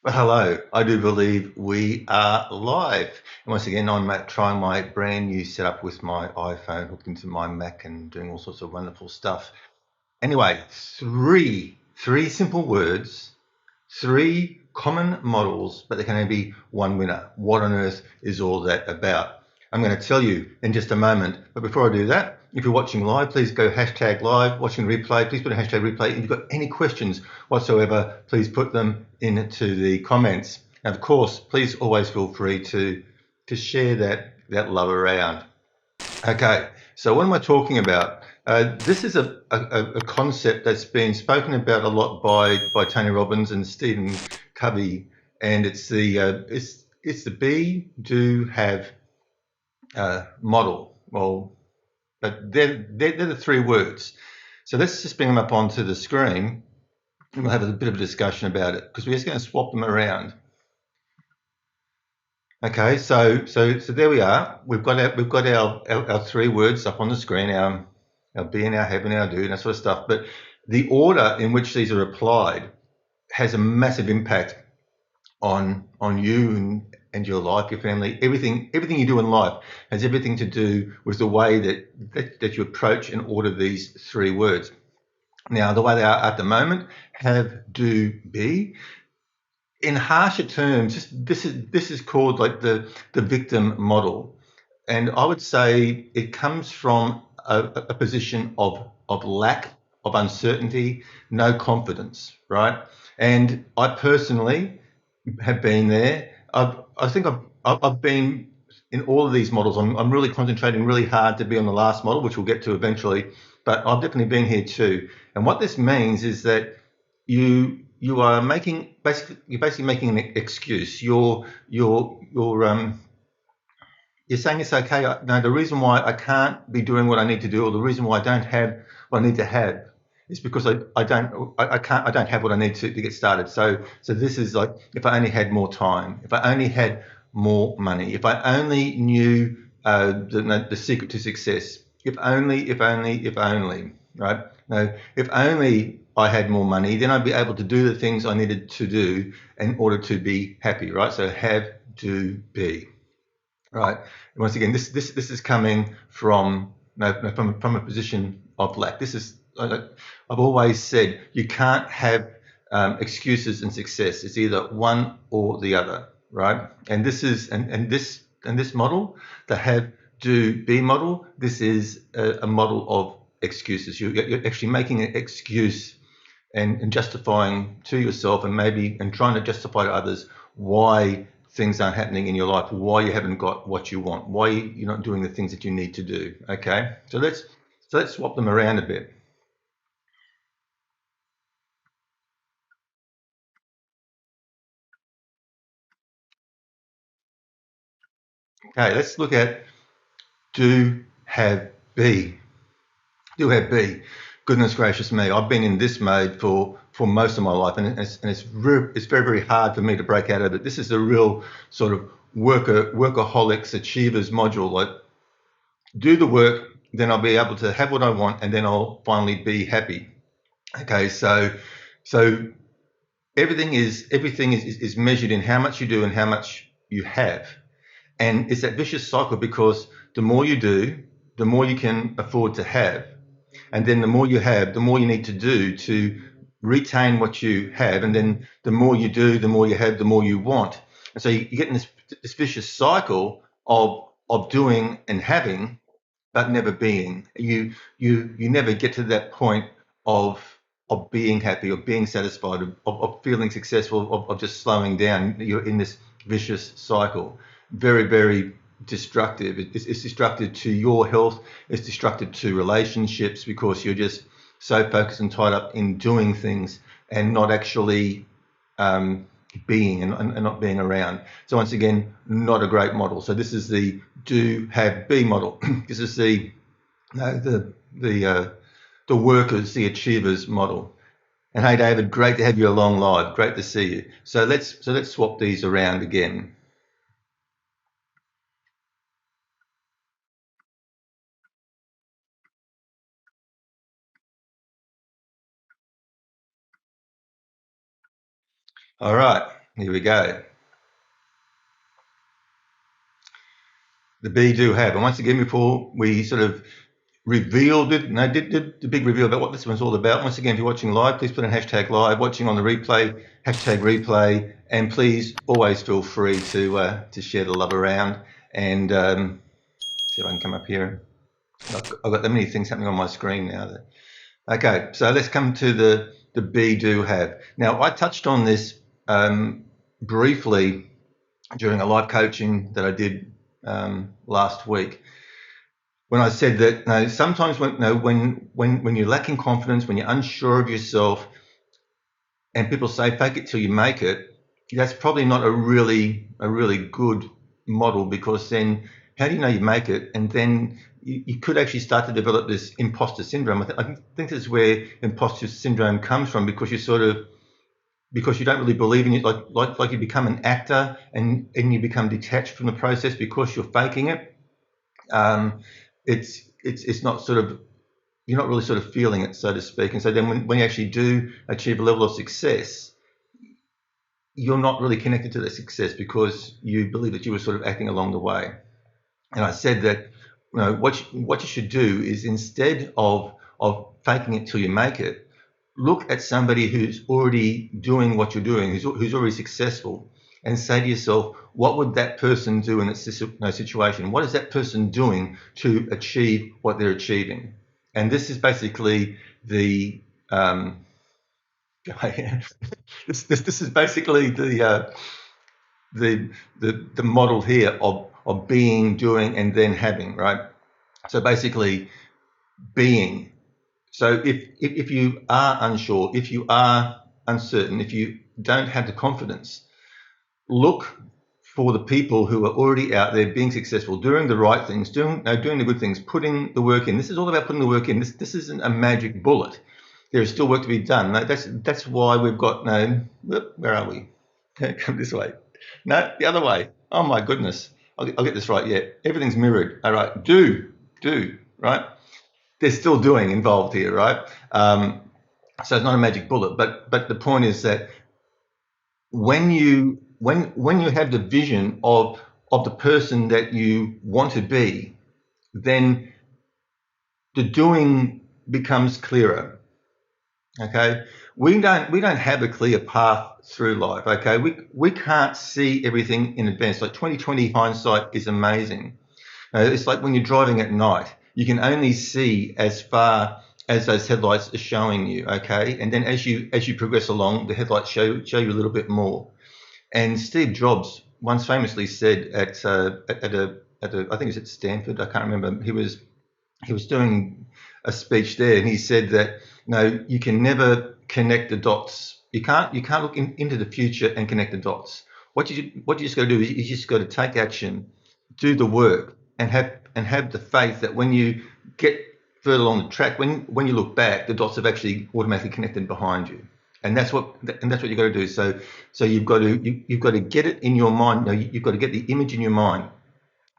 Well, hello. I do believe we are live. And once again, I'm trying my brand new setup with my iPhone hooked into my Mac and doing all sorts of wonderful stuff. Anyway, three simple words, three common models, but there can only be one winner. What on earth is all that about? I'm going to tell you in just a moment. But before I do that, if you're watching live, please go hashtag live, watching replay, please put a hashtag replay. If you've got any questions whatsoever, please put them into the comments. And of course, please always feel free to share that love around. Okay, so what am I talking about? This is a concept that's been spoken about a lot by Tony Robbins and Stephen Covey, and it's the be, do, have model. Well, but they're the three words. So let's just bring them up onto the screen, and we'll have a bit of a discussion about it because we're just going to swap them around. Okay, so there we are. We've got our three words up on the screen, our be and our have and our do and that sort of stuff. But the order in which these are applied has a massive impact on you and your life, your family, everything you do in life has everything to do with the way that you approach and order these three words. Now, the way they are at the moment, have, do, be, in harsher terms, this is called like the victim model, and I would say it comes from a position of lack, of uncertainty, no confidence, right? And I personally have been there. I think I've been in all of these models. I'm really concentrating really hard to be on the last model, which we'll get to eventually. But I've definitely been here too. And what this means is that you are making you're basically making an excuse. You're saying it's okay. No, the reason why I can't be doing what I need to do, or the reason why I don't have what I need to have, is because I don't have what I need to get started. So this is like, if I only had more time, if I only had more money, if I only knew the secret to success, if only, right? No, if only I had more money, then I'd be able to do the things I needed to do in order to be happy, right? So have, do, be. Right. Once again, this is coming from no, from a position of lack. This is I've always said you can't have excuses and success. It's either one or the other, right? And this model, the have, do, be model. This is a model of excuses. You're actually making an excuse and justifying to yourself and maybe and trying to justify to others why things aren't happening in your life, why you haven't got what you want, why you're not doing the things that you need to do. Okay, so let's swap them around a bit. Okay, let's look at do, have, be. Do, have, be. Goodness gracious me, I've been in this mode for most of my life, and it's very very hard for me to break out of it. This is the real sort of workaholics achievers module. Like, do the work, then I'll be able to have what I want, and then I'll finally be happy. Okay, so everything is measured in how much you do and how much you have, and it's that vicious cycle because the more you do, the more you can afford to have, and then the more you have, the more you need to do to retain what you have, and then the more you do, the more you have, the more you want, and so you get in this vicious cycle of doing and having but never being. You never get to that point of being happy, of being satisfied, of feeling successful, of just slowing down. You're in this vicious cycle. Very, very destructive. It's destructive to your health. It's destructive to relationships because you're just so focused and tied up in doing things and not actually being and not being around. So once again, not a great model. So this is the do, have, be model. This is the the workers, the achievers model. And hey, David, great to have you along live. Great to see you. So let's swap these around again. All right. Here we go. The be, do, have. And once again, before we sort of revealed it, did the big reveal about what this one's all about. Once again, if you're watching live, please put in hashtag live. Watching on the replay, hashtag replay. And please always feel free to share the love around. And see if I can come up here. I've got that many things happening on my screen now. Okay, so let's come to the be, do, have. Now, I touched on this briefly during a live coaching that I did last week, when I said that sometimes when you're lacking confidence, when you're unsure of yourself, and people say fake it till you make it, that's probably not a really good model, because then how do you know you make it? And then you could actually start to develop this imposter syndrome. I think this is where imposter syndrome comes from, because because you don't really believe in it, like you become an actor and you become detached from the process because you're faking it. It's not sort of, you're not really sort of feeling it, so to speak. And so then when you actually do achieve a level of success, you're not really connected to the success because you believe that you were sort of acting along the way. And I said that what you should do is, instead of faking it till you make it, look at somebody who's already doing what you're doing, who's already successful, and say to yourself, what would that person do in that situation? What is that person doing to achieve what they're achieving? And this is basically the this is basically the model here of being, doing, and then having, right? So basically, being. So if you are unsure, if you are uncertain, if you don't have the confidence, look for the people who are already out there being successful, doing the right things, doing the good things, putting the work in. This is all about putting the work in. This isn't a magic bullet. There is still work to be done. That's why we've got where are we? Come this way. No, the other way. Oh my goodness. I'll get this right. Yeah, everything's mirrored. All right. Do, right? There's still doing involved here, right? So it's not a magic bullet, but the point is that when you have the vision of the person that you want to be, then the doing becomes clearer. Okay, we don't have a clear path through life. Okay, we can't see everything in advance. Like 2020 hindsight is amazing. It's like when you're driving at night, you can only see as far as those headlights are showing you. Okay, and then as you progress along, the headlights show you a little bit more. And Steve Jobs once famously said at a I think it was at Stanford, I can't remember. He was doing a speech there, and he said that you can never connect the dots. You can't look into the future and connect the dots. What you just got to do is you just got to take action, do the work, and have the faith that when you get further along the track, when you look back, the dots have actually automatically connected behind you. And that's what you got to do. So you've got to get it in your mind. You've got to get the image in your mind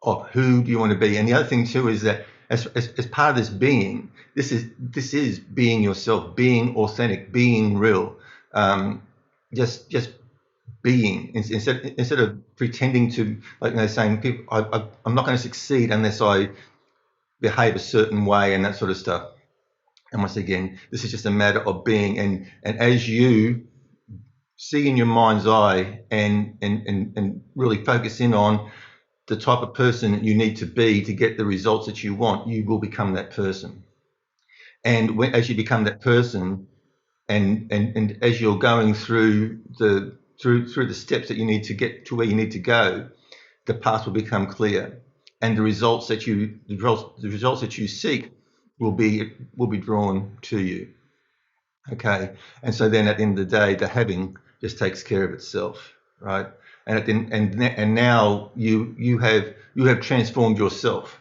of who do you want to be. And the other thing too is that as part of this being, this is being yourself, being authentic, being real, just being, instead of pretending to, saying people, I'm not going to succeed unless I behave a certain way and that sort of stuff. And once again, this is just a matter of being, and as you see in your mind's eye and really focus in on the type of person you need to be to get the results that you want, you will become that person. And as you become that person, and as you're going through the steps that you need to get to where you need to go, the path will become clear, and the results that you seek will be drawn to you. Okay, and so then at the end of the day, the having just takes care of itself, right? And now you have transformed yourself,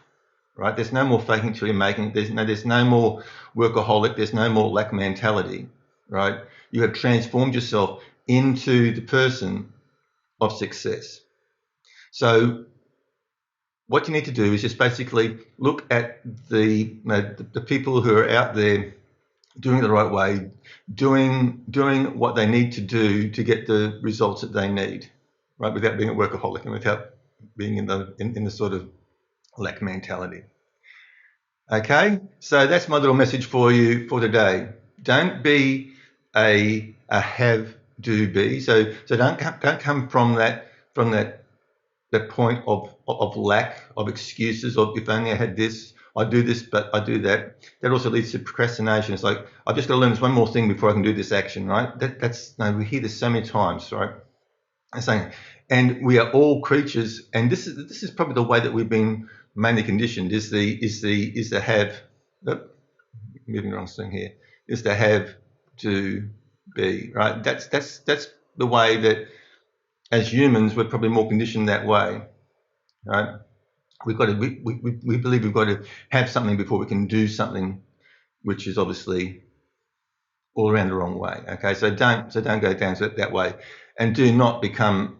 right? There's no more faking till you're making it. There's no more workaholic. There's no more lack mentality, right? You have transformed yourself into the person of success. So what you need to do is just basically look at the people who are out there doing it the right way, doing what they need to do to get the results that they need, right? Without being a workaholic and without being in the sort of lack mentality. Okay, so that's my little message for you for today. Don't be a have, do, be. So don't come from that point of lack, of excuses, of if only I had this, I do this, but I do that. That also leads to procrastination. It's like, I've just got to learn this one more thing before I can do this action, right? We hear this so many times, right? I'm saying, and we are all creatures, and this is probably the way that we've been mainly conditioned. Is the have, moving the wrong thing here. Is the have, to, be, right? That's the way that as humans we're probably more conditioned that way, right? We've got to we believe we've got to have something before we can do something, which is obviously all around the wrong way. Okay, so don't go down that way, and do not become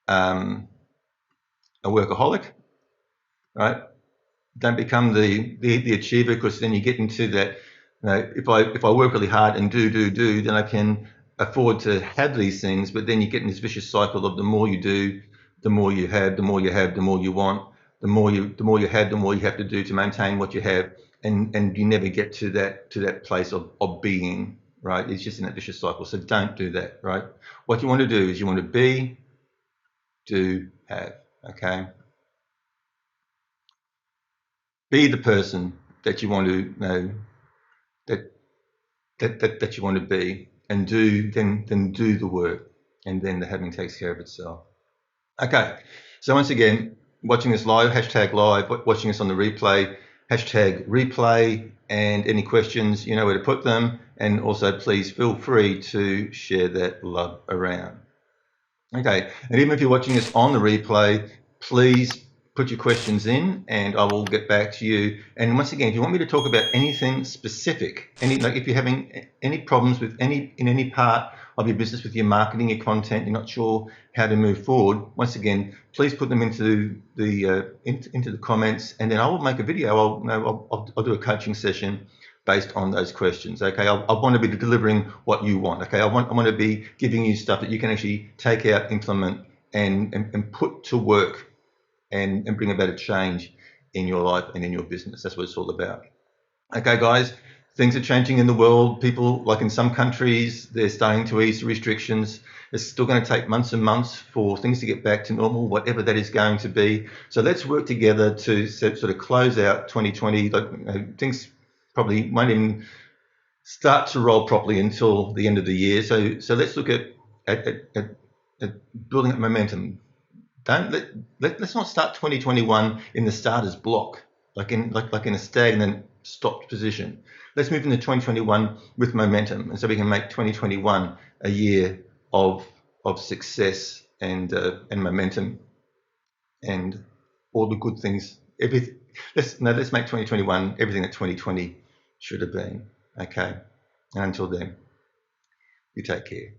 a workaholic, right? Don't become the achiever, because then you get into that. You know, if I work really hard and do, then I can afford to have these things. But then you get in this vicious cycle of the more you do, the more you have, the more you have, the more you want, the more you have, the more you have to do to maintain what you have, and you never get to that place of being, right? It's just in that vicious cycle. So don't do that, right? What you want to do is you want to be, do, have. Okay. Be the person that you want to know, that you want to be, and then do the work, and then the having takes care of itself. Okay, so once again, watching this live, hashtag live, watching us on the replay, hashtag replay, and any questions, you know where to put them, and also please feel free to share that love around. Okay, and even if you're watching this on the replay, please put your questions in and I will get back to you. And once again, if you want me to talk about anything specific, if you're having any problems with any part of your business, with your marketing, your content, you're not sure how to move forward, once again, please put them into the comments, and then I will make a video. I'll do a coaching session based on those questions. Okay, I want to be delivering what you want. Okay, I want to be giving you stuff that you can actually take out, implement, and put to work, and bring about a change in your life and in your business. That's what it's all about. Okay, guys, things are changing in the world. People, like in some countries, they're starting to ease the restrictions. It's still going to take months and months for things to get back to normal, whatever that is going to be. So let's work together to sort of close out 2020. Things probably won't even start to roll properly until the end of the year. So let's look at building up momentum. Let's not start 2021 in the starter's block, like in a stagnant, stopped position. Let's move into 2021 with momentum, and so we can make 2021 a year of success and momentum and all the good things. Let's make 2021 everything that 2020 should have been. Okay, and until then, you take care.